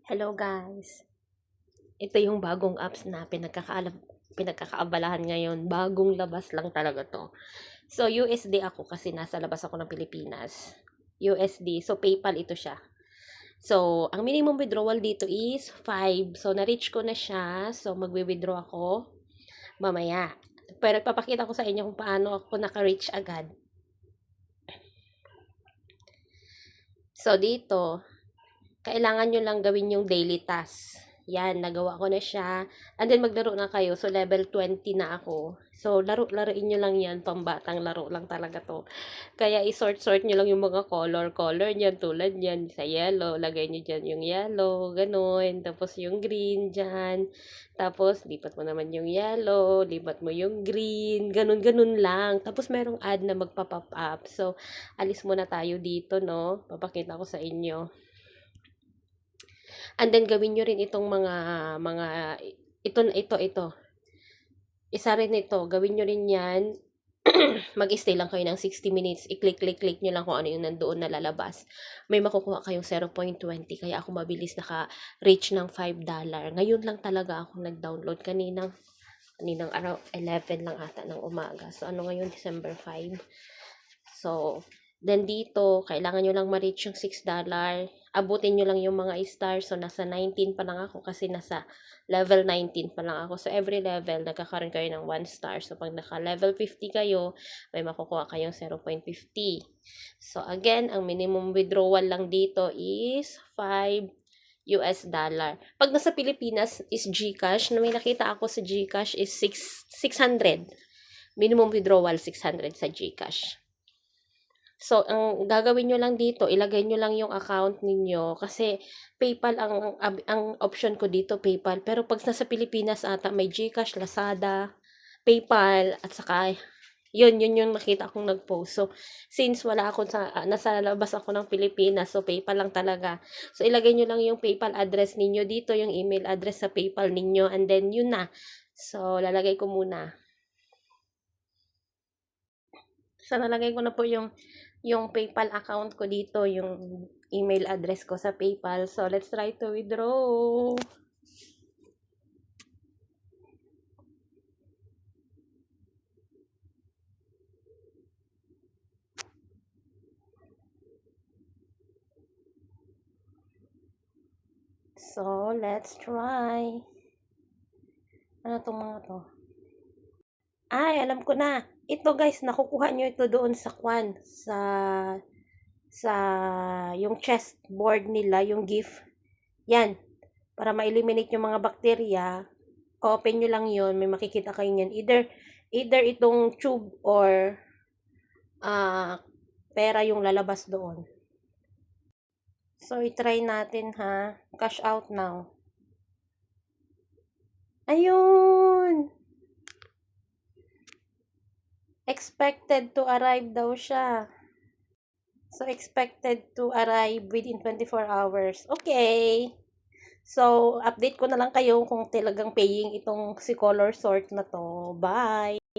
Hello guys. Ito yung bagong apps na pinagkakaabalahan ngayon. Bagong labas lang talaga to. So USD ako kasi nasa labas ako ng Pilipinas. USD. So PayPal ito siya. So ang minimum withdrawal dito is 5. So na-reach ko na siya. So magwi-withdraw ako mamaya. Pero ipapakita ko sa inyo kung paano ako naka-reach agad. So dito, kailangan nyo lang gawin yung daily task. Yan, nagawa ko na siya. And then, maglaro na kayo. So, level 20 na ako. So, laruin nyo lang yan. Pambatang laro lang talaga to. Kaya, isort-sort nyo lang yung mga color nyan. Tulad yan, sa yellow. Lagay nyo dyan yung yellow. Ganon. Tapos, yung green dyan. Tapos, lipat mo naman yung yellow. Lipat mo yung green. Ganon lang. Tapos, merong ad na magpa-pop up. So, alis muna tayo dito, no? Papakita ko sa inyo. And then gawin niyo rin itong mga ito. Isa rin ito, gawin niyo rin 'yan. Mag-stay lang kayo ng 60 minutes. I-click niyo lang kung ano yung nandoon na lalabas. May makukuha kayong 0.20 kaya ako mabilis naka-reach ng $5. Ngayon lang talaga ako nag-download kaninang araw 11 lang ata ng umaga. So ano ngayon, December 5. So, then dito, kailangan nyo lang ma-reach yung $6. Abutin nyo lang yung mga stars. So, nasa 19 pa lang ako kasi nasa level 19 pa lang ako. So, every level, nagkakaroon kayo ng 1 star. So, pag naka-level 50 kayo, may makukuha kayong 0.50. So, again, ang minimum withdrawal lang dito is $5. Pag nasa Pilipinas is GCash, na may nakita ako sa GCash is 600. Minimum withdrawal 600 sa GCash. So, ang gagawin nyo lang dito, ilagay nyo lang yung account ninyo kasi PayPal ang option ko dito, PayPal. Pero pag nasa Pilipinas ata may GCash, Lazada, PayPal at saka yun yung nakita kong nag-post. So, since wala ako nasa labas ako ng Pilipinas, so PayPal lang talaga. So, ilagay nyo lang yung PayPal address ninyo dito, yung email address sa PayPal ninyo, and then yun na. So, lalagay ko muna. So, nalagay ko na po yung PayPal account ko dito, yung email address ko sa PayPal. So, let's try to withdraw. So, let's try. Ano tong mga to? Ay, alam ko na. Ito guys, nakukuha nyo ito doon sa sa yung chessboard nila, yung gift. Yan. Para ma-eliminate yung mga bakterya, open nyo lang yon, may makikita kayo yan. Either itong tube or pera yung lalabas doon. So, i-try natin ha. Cash out now. Ayun! Expected to arrive daw siya. So, expected to arrive within 24 hours. Okay. So, update ko na lang kayo kung talagang paying itong si Color Sort na to. Bye!